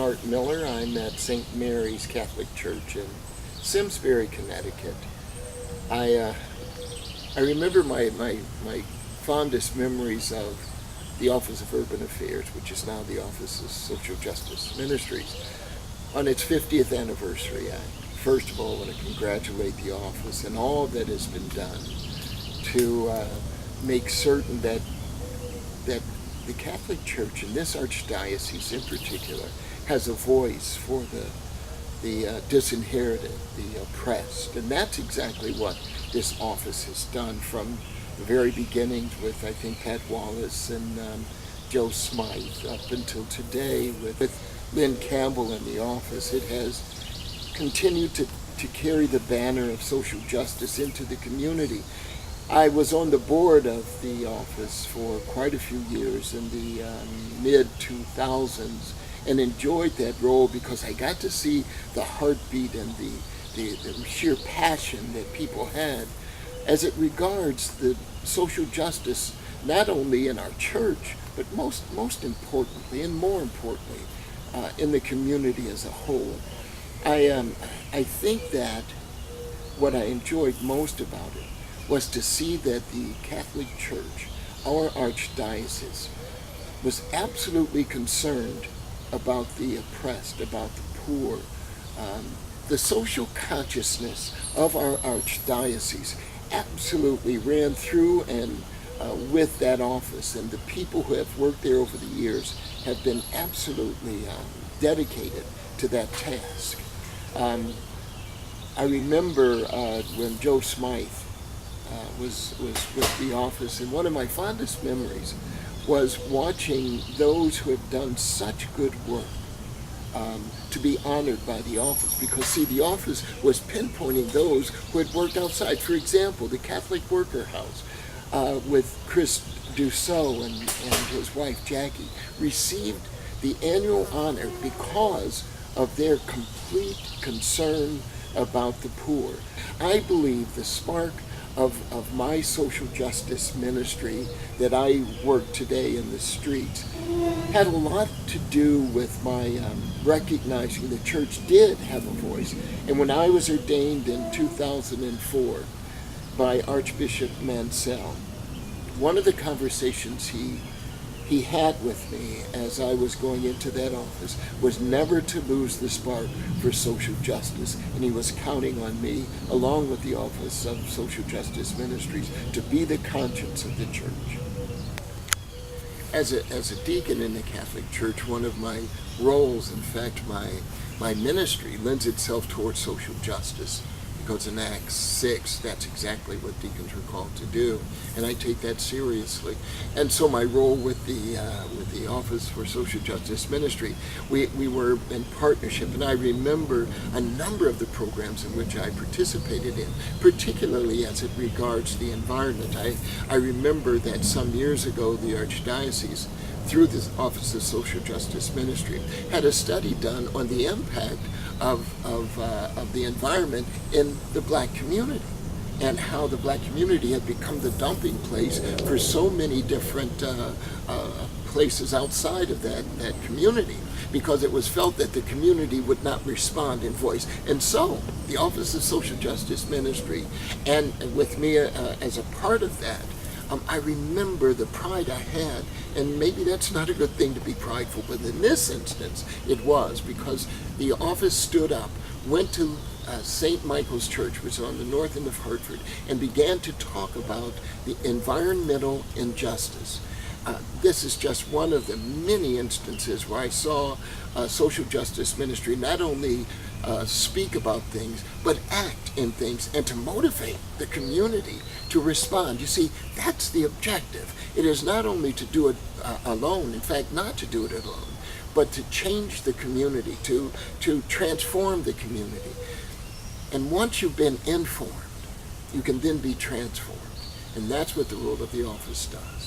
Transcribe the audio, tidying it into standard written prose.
Art Miller. I'm at St. Mary's Catholic Church in Simsbury, Connecticut. I remember my fondest memories of the Office of Urban Affairs, which is now the Office of Social Justice Ministries, on its 50th anniversary. I first of all want to congratulate the office and all that has been done to make certain that the Catholic Church in this archdiocese in particular has a voice for the disinherited, the oppressed. And that's exactly what this office has done from the very beginnings with, I think, Pat Wallace and Joe Smythe up until today with Lynn Campbell in the office. It has continued to carry the banner of social justice into the community. I was on the board of the office for quite a few years in the mid-2000s and enjoyed that role because I got to see the heartbeat and the sheer passion that people had as it regards the social justice, not only in our church, but most importantly and more importantly, in the community as a whole. I think that what I enjoyed most about it was to see that the Catholic Church, our archdiocese, was absolutely concerned about the oppressed, about the poor. The social consciousness of our archdiocese absolutely ran through and with that office, and the people who have worked there over the years have been absolutely dedicated to that task. I remember when Joe Smythe was with the office, and one of my fondest memories was watching those who have done such good work to be honored by the office, because see, the office was pinpointing those who had worked outside. For example, the Catholic Worker House with Chris Dussault and his wife Jackie received the annual honor because of their complete concern about the poor. I believe the spark of my social justice ministry that I work today in the streets had a lot to do with my recognizing the church did have a voice. And when I was ordained in 2004 by Archbishop Mansell, one of the conversations he had with me as I was going into that office was never to lose the spark for social justice, and he was counting on me, along with the Office of Social Justice Ministries, to be the conscience of the church. As a deacon in the Catholic Church, one of my roles, in fact my ministry, lends itself towards social justice, because in Acts 6, that's exactly what deacons are called to do, and I take that seriously. And so my role with the Office for Social Justice Ministry, we were in partnership, and I remember a number of the programs in which I participated in, particularly as it regards the environment. I remember that some years ago, the Archdiocese, through the Office of Social Justice Ministry, had a study done on the impact of the environment in the Black community, and how the Black community had become the dumping place for so many different places outside of that community, because it was felt that the community would not respond in voice. And so the Office of Social Justice Ministry, and with me as a part of that, I remember the pride I had, and maybe that's not a good thing to be prideful, but in this instance it was, because the office stood up, went to St. Michael's Church, which is on the north end of Hartford, and began to talk about the environmental injustice. This is just one of the many instances where I saw social justice ministry not only speak about things, but act in things, and to motivate the community to respond. You see, that's the objective. It is not only to do it alone, in fact, not to do it alone, but to change the community, to transform the community. And once you've been informed, you can then be transformed. And that's what the role of the office does.